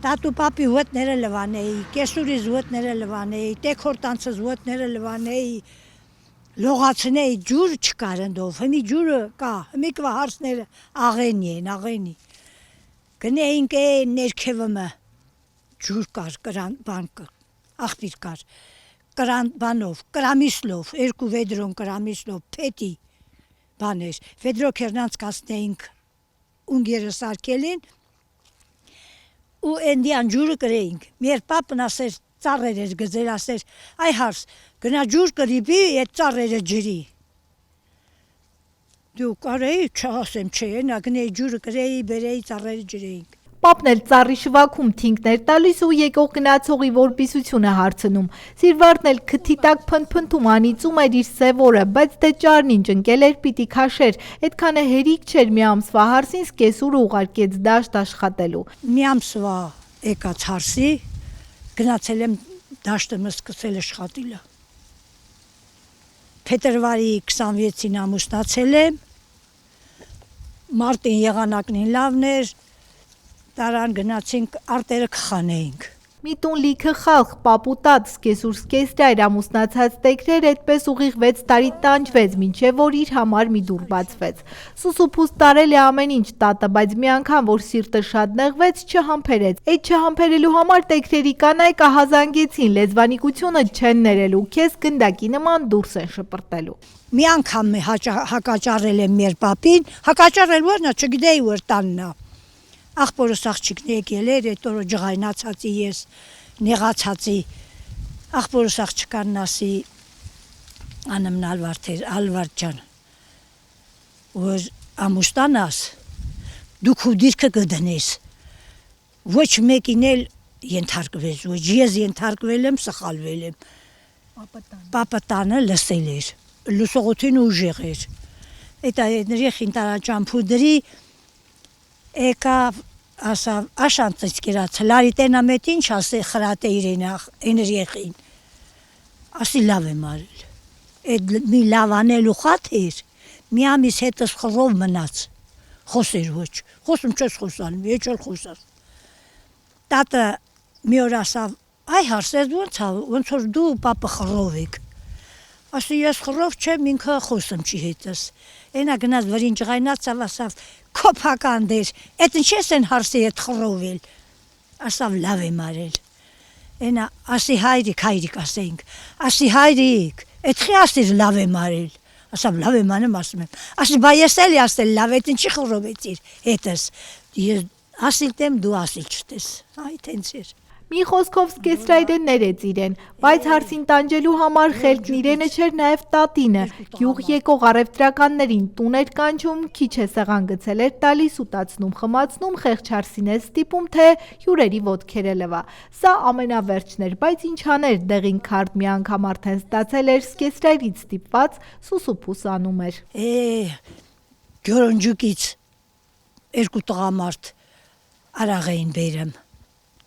Տատու պապի ուոտները լվանեի, կեսուրիս ուոտները լվանեի, տեքորտանցս ուոտները լվանեի, լողացնեի, ջուր չկար ընդով, հիմի ջուրը կա, հիմի կվա հարսները աղենի են, աղենի։ Գնեինք ներքևը ջուր կար, բանկը, աղբիր կար, բանով, կրամիսլով, 2 վեդրոն կրամիսլով, փետի բաներ, վեդրո կերնանց կասնեինք ունգերը սարկելին, ու էնդիան ջուրը կրեինք, մեր պապն ասեր, ծառեր էր գզել, ասեր, այ հարս, գնա ջուր կրիբի, այդ ծառերը ջրի։ Դու կարեի, չասեմ չէ, նա գնեի ջուրը կրեի, բերեի, ծառերը ջրեինք։ Պապն էլ ծառի շվաքում թինքներ տալիս ու եկող գնացողի որպիսությունը հարցնում։ Սիրվարդն էլ քթի տակ փնփնթում անիծում էր իր սևորը, բայց դե ճարն ինչ ընկել էր պիտի քաշեր, այդքանը հերիք չէր մի ամսվա հարսին սկեսուրը ուղարկեց դաշտ աշխատելու։ Մի ամսվա եկած հարսի, գնացել եմ դաշտը սկսել աշխատելը։ Փետրվարի 26-ին ամուսնացել եմ, մարտին եղանակնին լավն էր, տարան գնացինք արտերը կխանեինք։ Մի տուն լիքը խալխ, պապուտած, սկեսուր սկեսրայր ամուսնացած տեքրեր այդպես ուղիղ 6 տարի տանջվեց, մինչև որ իր համար մի դուռ բացվեց։ Սուսուփուս տարել է ամեն ինչ տատը, բայց մի անգամ որ սիրտը շատ նեղվեց, չհամբերեց։ Այդ չհամբերելու համար տեքրերի կանայք ահազանգեցին, լեզվանիկությունը չեն ներելու, քեզ գնդակի նման դուրս են շպրտելու։ Մի անգամ հակաճառել եմ մեր պապին, հակաճառել որ նա չգիտեի որ տաննա։ Աղբորս աղջիկն եկել էր, այդ օրը ջղայնացածի ես, նեղացածի, աղբորս աղջկան ասի, անımն Ալվարդ ջան, որ ամուսնանաս, դու քո դիրքը կդնես, ոչ մեկին էլ ենթարկվես, ոչ ես ենթարկվել եմ, սխալվել եմ, պապը տանը լսել էր, լուսողությունը ուժեղ էր, այդ երեխին տարաճամփուդրի, եկավ, ասավ, աշանցից կերաց, լարի տենամետ ինչ ասի խրատ է իրեն երեխին, ասի լավ եմ արել, այդ մի լավ անելու խատ էր, մի ամիս հետս խռով մնաց, խոսեր ոչ, խոսում չես խոսալ, եչ էլ խոսած, տատը մի օր ասավ, այ հարսես ոնց որ դու պապը խռով եք, ասի ես խռով չեմ, ինքը խոսում չի հետս, ենա գնաց վրին ջղայնացավ, ասավ, կոպական դեր, այդ ինչես են հարսի հետ խռովել, ասավ լավ եմ արել, ենա ասի հայրիկ ասեինք, ասի հայրիկ, այդ խի ասիր լավ եմ արել, ասավ լավ եմ անեմ ասում եմ, ասի բա ես էլի ասել լավ, այդ ինչի խռովեցիր հետս, ես ասիլ տեմ դու ասիլ չտես, այ տենց էր։ Մի խոսքով սկեսրայրը ներեց իրեն, բայց հարսին տանջելու համար խելքն իրենը չէր նաև տատինը, գյուղ եկող առևտրականներին տուն էր կանչում, քիչ է սեղան գցել էր տալիս, ուտացնում, խմացնում, խեղճ հարսին է ստիպում, թե հյուրերի ոտքերը լվա։ Սա ամենավերջն էր, բայց ինչ աներ, դեղին քարդ մի անգամ արդեն ստացել էր, սկեսրայրից ստիպված սուսուփուս անում էր։ Գյորոնջուկից 2 տղամարդ արաղ էին բերեմ։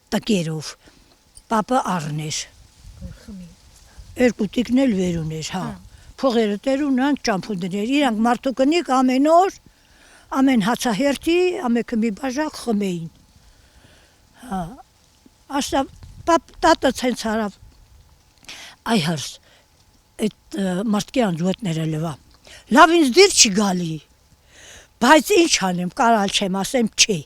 Տկերով, պապը առներ, 2 տիկն էլ վեր ուներ, փողերը տեր ունանք ճամփուդներ, իրանք մարդուկնիկ ամեն օր, ամեն հացահերթի, ամեքը մի բաժակ խմեին, ասավ, տատը ցենց հարավ, այ հարս, այդ մարդկի անձուոտները լվա, լավ ինձ դիր չի գալի, բայց ինչ անեմ, կարալ չեմ, ասեմ չի,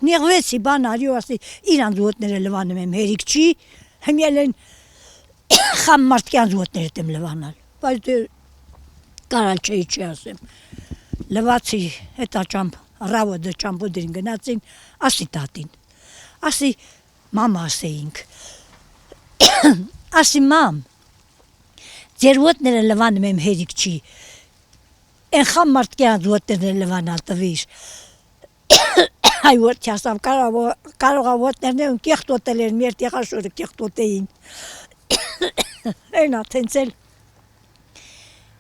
նեղվեցի բան արի ու ասի իրանց ոտները լվանում եմ հերիք չի, հմյել են խամ մարդկի անց ոտներդ եմ լվանալ, բայց դեր կարալ չի ասեմ, լվացի հետա ռավոդը ճամփուդրին գնացին, ասի տատին, ասի մամ ասեինք, ասի մամ, ձեր ոտները լվանում եմ հերիք չի, են խամ մարդկի անց ոտներն լվանալ տվիր, այ որդի ասավ կարողա ոտներն են կեղտոտել են, մեր տեղաշորը կեղտոտեին, ենա թենցել,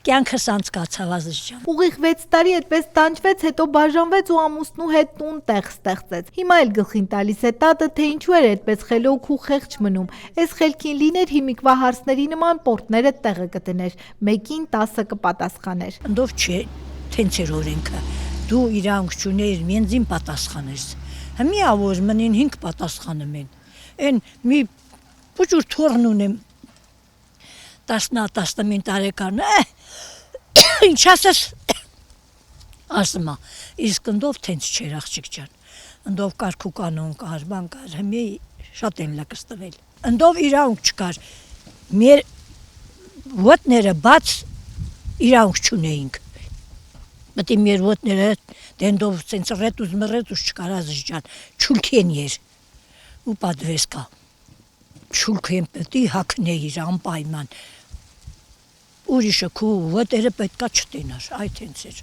կյանքս անցկացավ ազիջան։ Ուղիղ 6 տարի այդպես տանջվեց, հետո բաժանվեց ու ամուսնու հետ տուն տեղ ստեղծեց։ Հիմա էլ գլխին տալիս է տատը, թե ինչու էր այդպես խելոք ու խեղճ մնում։ Այս խելքին լիներ հիմիկվա հարսների նման պորտները տեղը կդներ, մեկին 10 կպատասխաներ։ Ընդով չէ, թենց էր օրենքը, դու իրանք չունեիր մենձին պատասխանես։ Հիմա որ մնին 5 պատասխանում են։ Են մի փոքր թորն ունեմ 10-15 տարեկան։ Ինչ ասես։ Ասма, իսկ ընդով տենց չէր աղջիկ ջան։ Ընդով կար քուկանոն կար, բան կար, հիմա շատ են լակստվել։ Ընդով իրանք չկար։ Մեր ոտները բաց իրանք չունեինք։ Մտի մեր ոտները դենդով տենց ռետուզ մռետուզ չկար ազիզ ջան, չուլքեն էր։ Ու պատվես կա։ Չուլքեն պետք է հագնեիր անպայման։ Ուրիշը քու ոտերը պետքա չտենար, այ տենց էր։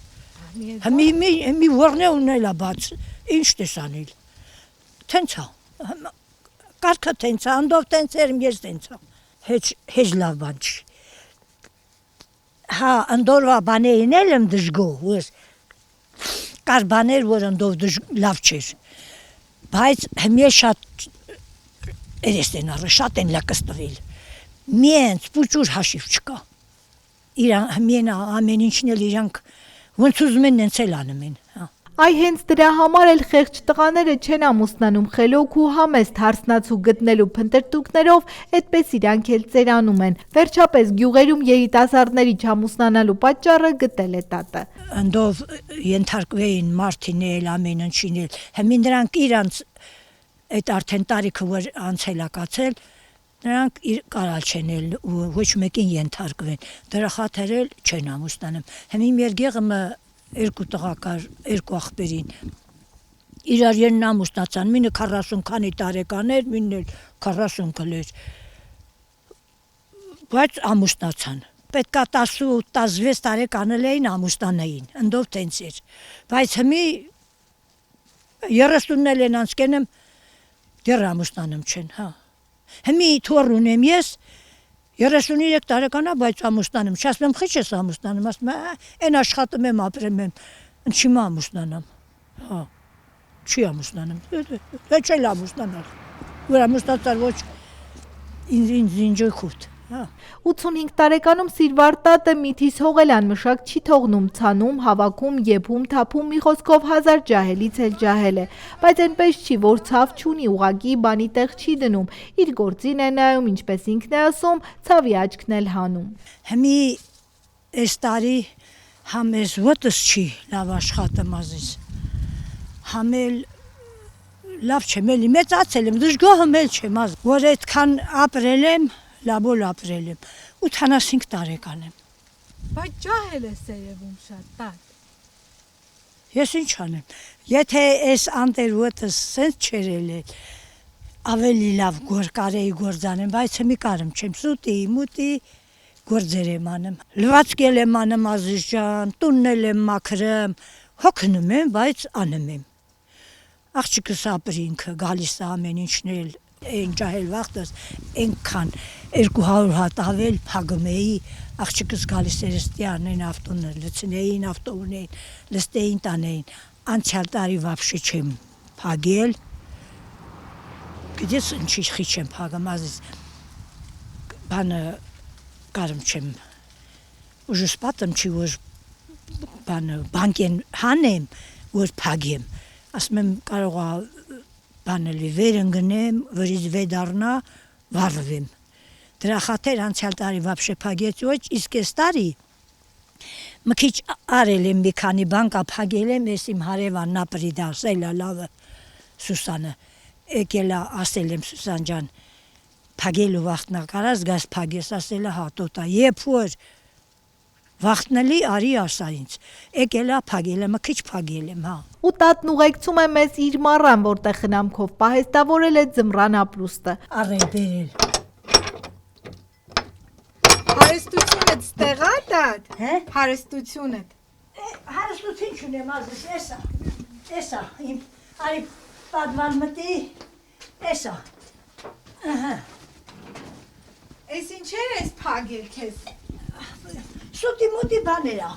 Մի որնե ունելա բաց, ինչ տեսանել։ Տենց է։ Կարգը տենց է, անդով տենց էր, ես տենց է։ Հեչ լավ բան չի։ Հա, անդորվա բաներին էլ եմ դժգոհ, որ կար բաներ, որ անդով լավ չէր։ Բայց հիմա շատ երեստենարը շատ են լակստվել։ Միենց փուճուր հաշիվ չկա։ Հիմա ամեն ինչն էլ իրանք ոնց ուզում են նենց էլ անում են, հա։ Այ հենց դրա համար էլ խեղճ տղաները չեն ամուսնանում խելոք ու համեստ հարսնացու գտնելու փնտրտուքներով, այդպես իրանք էլ ծերանում են։ Վերջապես գյուղերում երիտասարդների չամուսնանալու պատճառը գտել է տատը։ Անդով ենթարկվեին մարդին էլ ամեն ինչին էլ։ Հիմա նրանք իրանց այդ արդեն տարիքը որ անցել է կացել, նրանք կարալ չեն էլ ոչ մեկին ենթարկվեն։ Դրա խաթեր էլ չեն ամուսնանում։ Հիմա մեր գեղը երկու տղա կար, երկու աղբերին։ Իրար երն ամուսնացան, մինը 40 քանի տարեկան էր, մինն էլ 40 կլեր։ Բայց ամուսնացան։ Պետքա 10-16 տարեկան էին ամուսնանային, ընդով տենց էր։ Բայց հիմա 30-ն էլ են անցկենեմ, դեռ ամուսնանում չեն, հա։ Հիմա թոր ունեմ ես 33 տարեկան է, բայց ամուսնանում։ Չասեմ, խիչ ես ամուսնանում, ասում են աշխատում եմ, ապրեմ եմ, ինչի՞ ամուսնանամ։ Հա, չի ամուսնանում։ Դա չէ ամուսնանալ։ Որ ամուսնացար ոչ ինձ խուտ։ 85 տարեկանում Սիրվար տատը միթիս հողել անմշակ չի թողնում, ցանում, հավաքում, եփում, թափում, մի խոսքով 1000 ջահելից էլ ջահել է, բայց այնպես չի, որ ցավ չունի, ուղակի բանի տեղ չի դնում, իր գործին է նայում, ինչպես ինքն է ասում, ցավի աչքն էլ հանում։ Հիմա այս տարի համես ոտս չի լավ աշխատում ազիզ։ Համել լավ չեմ, էլի մեծացել եմ, դժգոհում էլ չեմ, որ այդքան ապրել եմ, լաբոլ ապրել եմ, 85 տարեկան եմ։ Բայց ջահել ես երևում շատ տատ։ Ես ինչ անեմ, եթե այս անտերոտս սենց չերել է, ավելի լավ կարեի գործանեմ, բայց հիմա կարում չեմ, սուտի, մուտի գործեր եմ անում։ Լվացքել եմ անում ազիզ ջան, տուննել եմ մաքրեմ, հոգնում եմ, բայց անում եմ։ Աղջիկս ապրինքը գալիս է ամեն ինչն էլ այն ջահել վաղտս այնքան 200 հատ ավել փագում էի աղջիկս գալիս էր ստյան այն ավտոնը լցնեին ավտոունեին լստեին տանեին անցյալ տարի вообще չեմ փագել գիտես ինչի խիչ եմ փագում ազիզ բանը կարում չեմ ուժս պատում չի որ բանը բանկեն հանեմ որ փագեմ ասում եմ կարող է բանելի վեր ընգնեմ, վրից վեդարնա, վարվեմ։ Դրա խաթեր անցյալ տարի вообще փագեցի ոչ, իսկ այս տարի մի քիչ արել եմ մի քանի բան կա փագել եմ, ես իմ հարևանն ապրի դասել է լավը Սուսանը։ Եկել է ասել եմ Սուսան ջան, փագելու վախտնա կարաս գաս փագես, ասել է հա տոտա, երբ որ վախտնելի արի ասա ինձ։ Եկել է փագել եմ, մի քիչ փագել եմ, հա։ Ու տատն ուղեկցում է մեզ իր մառան, որտեղ խնամքով պահեստավորել է ձմռան ապրուստը։ Առել բերել։ Հարստությունդ ստեղ է տատ։ Հե? Հարստությունդ։ Հարստություն չունեմ ազես, էսա, իմ արի պատվալ մտի, էսա։ Ահա։ Էս ինչեր ես փագել քեզ։ Սուտի մուտի բաներ է։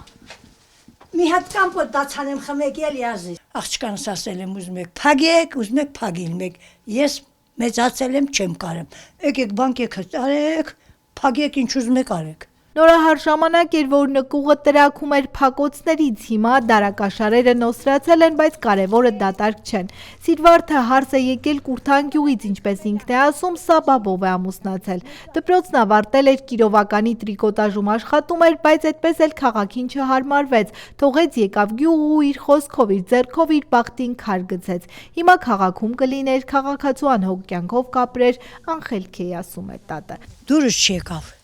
Մի հատ կամպոտ դացանեմ խմեք էլի ազիզ։ Աղջկանս ասել եմ ուզում եք փագեք, ուզում եք փագին մեկ։ Ես մեծացել եմ չեմ կարեմ։ Եկեք բանկեքը տարեք, փագեք ինչ ուզում եք արեք։ Նորահար ժամանակ էր, որ նկուղը տրաքում էր փակոցներից, հիմա դարակաշարերը նոսրացել են, բայց կարևորը դատարկ չեն։ Սիրվարդը հարս է եկել Կուրթան գյուղից, ինչպես ինքն է ասում, սաբաբով է ամուսնացել։ Դպրոցն ավարտել էր Կիրովականի տրիկոտաժում աշխատում էր, բայց այդպես էլ քաղաքին չհարմարվեց, թողեց եկավ գյուղ ու իր խոսքով, իր ձեռքով իր բախտին քար գցեց։ Հիմա քաղաքում կլիներ, քաղաքացու անհոգ կյանքով կապրեր, անխելք է ասում է տատը։ Դուրս չեկավ։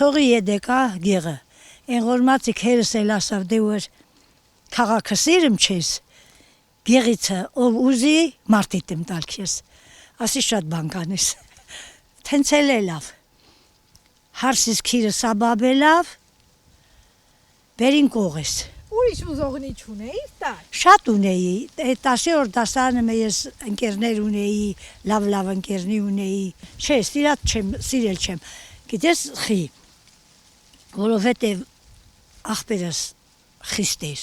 Թողի յեդեկա գեղը։ Այն որմացիկ հերս էլ ասավ դե որ քաղաքը սիրում չես։ Գեղիցը ով ուզի մարտիտ եմ տալ քեզ։ Ասի շատ բան կանես։ Թենցել է լավ։ Հարսից քիրը սաբաբելավ։ Բերին կողես։ Ուրիշ ուզողնի չունեիր տար։ Շատ ունեի, 10-րդ դասարանում ես ընկերներ ունեի, լավ ընկերներ ունեի։ Չէ, սիրել չեմ։ Գիտես խի, որովհետև աղբերս խիստ էր։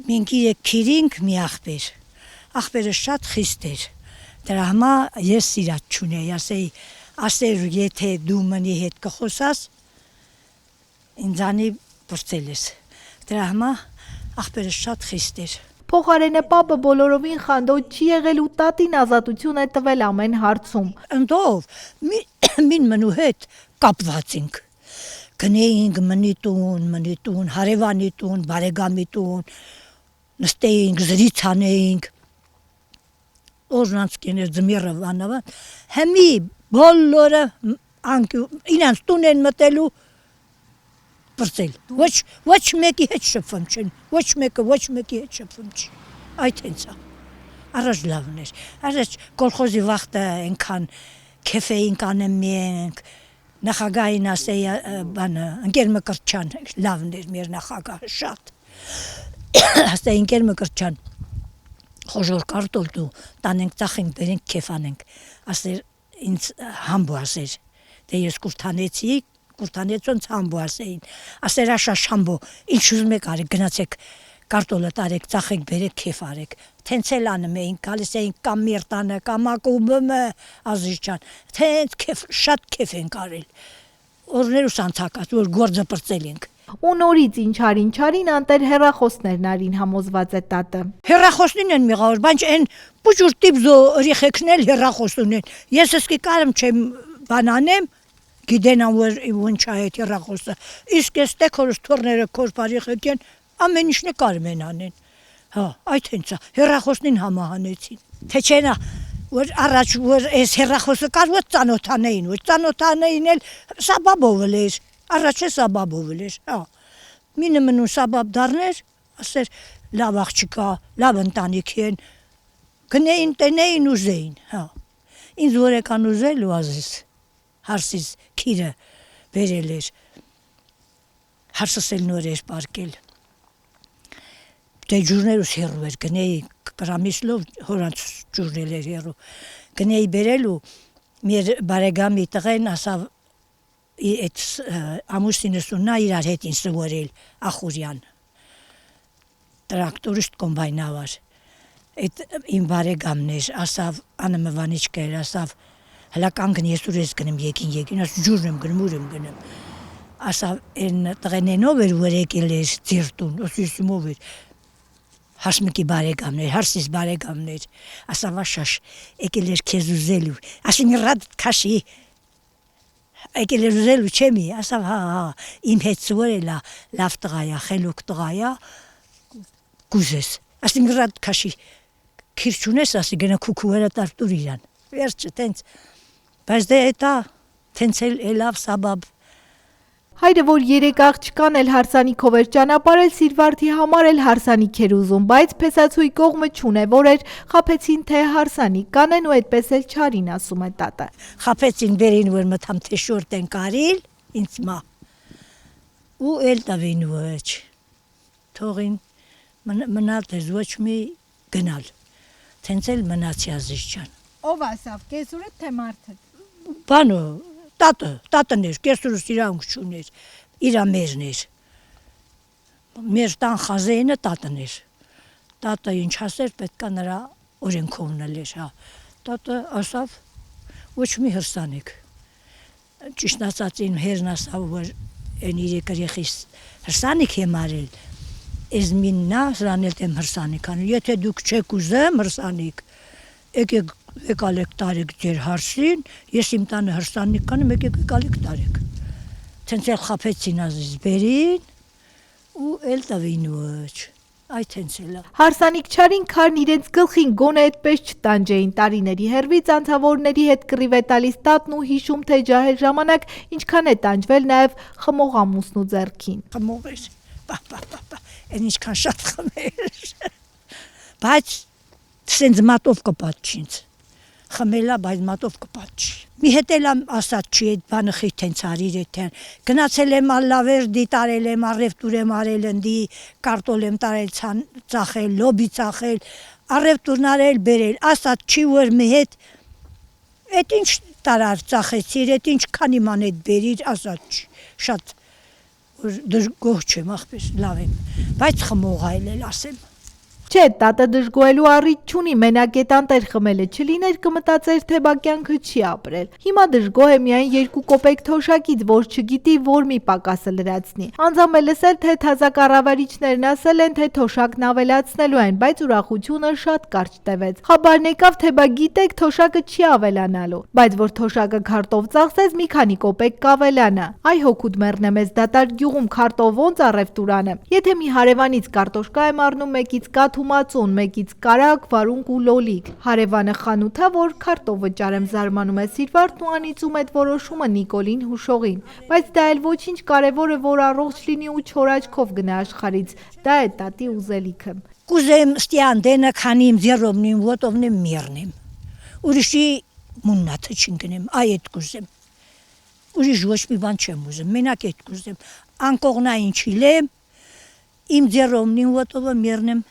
Մենք իրեք քիրինք մի աղբեր, աղբերս շատ խիստ էր։ Դրա համար ես սիրած չունեի, ասեր եթե դու մնի հետ կխոսաս, ինձանի բրծել ես։ Դրա համար աղբերս շատ խիստ էր։ Փոխարենը պապը բոլորովին խանդոտ չի եղել ու տատին ազատություն է տվել ամեն հարցում։ Ընդով մին մնու հետ կապված ենք։ Գնեինք մնի տուն, հարևանի տուն, բարեկամի տուն, նստեինք, զրից անեինք։ Օրնանցքիներ ձմիրը վանավան, հեմի բոլորը իրանց տուն են մտելու բրծել։ Ոչ մեկի հետ շփվում չեն, ոչ մեկի հետ շփվում չի։ Այդ հենց է։ Առաջ լավն էր։ Առաջ կոլխոզի վախտը այնքան քեֆ էինք անում մենք, նախագահին ասեի բանը, ընկեր Մկրտչյան լավն էր մեր նախագահը շատ։ Ասեի ընկեր Մկրտչյան, խոժոր կարտոլ դու տանենք ծախենք բերենք քեֆ անենք։ Ասեր ինձ համբու ասեր։ Դե ես Կուրթանեցոնց համբու ասեին։ Ասեր աշաշ համբու, ինչ ուզում եք արեք, գնացեք կարտոլը տարեք, ծախեք բերեք քեֆ արեք։ Թենցել անում էինք, գալիս էինք կամ Միրտանը, կամ Ակումբը, Ազիզջան։ Թենց քեֆ, շատ քեֆ ենք արել։ Օրներուս անցակած, որ գործը բրծել ենք։ Ու նորից ինչարին անտեր հեռախոսներն արին համոզված է տատը։ Հեռախոսնին են մեղավոր, բայց այն բուջուր տիպզո երեխեքն էլ հեռախոս ունեն։ Ես էսկի կարım չեմ բանանեմ, գիտենամ որ ինչ է այդ հեռախոսը։ Իսկ ես տեքորս թորները քոր բարիխեք են, ամեն ինչն է կարım են անեն։ Հա, այդ հենց է, հեռախոսնին համահանեցին։ Թե չենա, որ առաջ որ այս հեռախոսը կար, որ ծանոթանեին, որ ծանոթանեին էլ սաբաբով էր։ Առաջ է սաբաբով էր, հա։ Մինը մնու սաբաբ դառներ, ասեր լավ աղջիկա, լավ ընտանիք են, գնեին, տենեին, ուզեին, հա։ Ինձ որ եկան ուզել ու ազիս, հարսից քիրը բերել էր, հարսս էլ նոր էր պարկել, դե ջուրներուս հեռու էր, գնեի կրամիսլով հորանց ջուրնել էր հեռու, գնեի բերել ու մեր բարեկամի տղեն ասավ այդ ամուսինս ունա իրար հետ ինձ սովորել Ախուրյան տրակտորիստ կոմբայնավար այդ իմ բարեկամն էր ասավ անմվանիչկա էր ասավ հլա կանգն ես ուր ես գնում եկին ասա ջուրն եմ գնում ուր եմ գնում ասավ այն տղենենով էր որ եկել էր ձիրտուն ոսիսիմով էր Հասմիկի բարեկամն էր հարսիս բարեկամն էր ասավ աշաշ եկել էր քեզ ուզելու ասին ռադ քաշի Եկել էր ուզելու չեմի, ասավ հա, իմ հետ սովորելա լավ տղայա, խելոք տղայա, կուզես, ասին ռադ քաշի, քիր չունես, ասի գնա քուքուերը տարտուր իրան, վերջը տենց, բայց դե էտա, տենց էլ լավ սաբաբ, Հայրը, որ 3 աղջկան էլ հարսանիքով էր ճանապարհել, Սիրվարդի համար էլ հարսանիք էր ուզում, բայց փեսացուի կողմը չունե, որ էր խափեցին թե հարսանիք կանեն ու այդպես էլ չարին, ասում է տատը։ Խափեցին բերին, որ մտամ թե շորտ են կարիլ, ինձ մա, ու էլ տավին ոչ, թողին մնալ դեզ ոչ մի գնալ, տենց էլ մնացի Ազիզջան։ Ով ասավ, կեսուրդ թե մարդը։ Բանո, տատն էր, կեսուրս իրանք չուներ, իրա մերն էր, մեր տան խազեինը տատն էր, տատը ինչ ասեր, պետքա նրա օրենքովն էր, հա, տատը ասավ, ոչ մի հրսանեք, ճիշտ ասած իմ հերն ասավ, որ այն 3 երեխիս հրսանիք եմ արել, ես միննա սրան էլ եմ հրսանիք անում, եթե դուք չեք ուզեմ հրսանիք, եկալեք տարեք ձեր հարսին, ես իմ տանը հրսանիք անում, եկալեք տարեք, թենց էլ խապեցին ազիզ բերին, ու էլ տվին ոչ, այդ հենց էլ է։ Հարսանիք չարին քարն իրենց գլխին գոնե այդպես չտանջեին տարիների հեռվից անցավորների հետ կռիվ է տալիս տատն ու հիշում թե ջահել ժամանակ ինչքան է տանջվել նաև խմող ամուսնու ձեռքին։ Խմող էր, այն ինչքան շատ խմեր, բայց սենց մատով կպատ չի ինձ, խմելա, բայց մատով կպատ չի։ Մի հետ էլ ասած չի այդ բանը խիթ հենց արիր էթեն, գնացել եմ ալլավեր դիտարել եմ, առևտուր եմ արել ընդի, կարտոլ եմ տարել ծախել, լոբի ծախել, առևտուրն արել բերել, ասած չի որ մի հետ, էդ ինչ տարար ծախեցիր, էդ ինչ քանի ման էդ բերիր, ասած չի, շատ դժգոհ չեմ ախպեր, լավ եմ, բայց խմող այլ էլ ասեմ։ Չէ, տատը դժգոհելու առիթ չունի, մենակ այդ անտեր խմելը չլիներ կմտածեր թե բա կյանքը չի ապրել։ Հիմա դժգոհ է միայն 2 կոպեկ թոշակից, որ չգիտի որ մի պակասը լրացնի։ Անձամ է լսել թե թազակառավարիչներն ասել են թե թոշակն ավելացնելու են, բայց ուրախությունը շատ կարճ տևեց։ Խաբարն եկավ թե բա գիտեք թոշակը չի ավելանալու, բայց որ թոշակը քարտով ծախսես մի քանի կոպեկ կավելանա։ Այ հոգուդ մեռնեմ ես դատարկ գյուղում քարտով ոնց առևտուր անեմ։ Եթե մի հարևանից կարտոշկա եմ առնում մեկից կաթ Թումացուն, մեկից կարակ, վարունգ ու լոլիկ։ Հարևանը խանութա, որ քարտով վճարեմ զարմանում է Սիրվարդն ու անիծում այդ որոշումը Նիկոլին հուշողին։ Բայց դա էլ ոչինչ կարևորը, որ առողջ լինի ու չոր աչքով գնա աշխարից։ Դա է տատի ուզելիքը։ Կուզեմ ստյան դենը քանիմ ձեռովնիմ ոտովնիմ միրնիմ։ Ուրիշի մուննաթը չինգնեմ, այդ կուզեմ։ Ուրիշ ոչ մի բան չեմ ուզում, մենակ այդ կուզեմ։ Անկողնային չիլեմ, իմ ձեռովնիմ ոտովը միրնեմ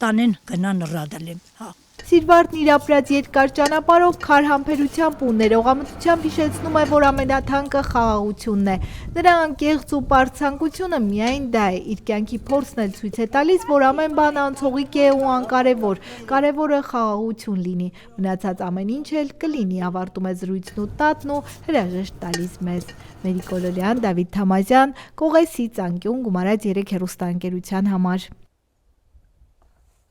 տանեն գնան ռադալեմ, հա։ Սիրվարդն իր ապրած երկար ճանապարհով քար համբերությամբ ու ներողամտությամբ հիշեցնում է, որ ամենաթանկը խաղաղությունն է։ Նրա անկեղծ ու պարզ ցանկությունը միայն դա է, իր կյանքի փորձն էլ ցույց է տալիս, որ ամեն բան անցողիկ է ու անկարևոր, կարևորը խաղաղություն լինի։ Մնացած ամեն ինչ էլ կլինի, ավարտում է զրույցն ու տատն ու հրաժեշտ տալիս մեզ։ Մերիկ Կոլորյան, Դավիթ Թամազյան, Կողեսի ծանկյուն, Գումարած 3 հեռուստաընկերության համար։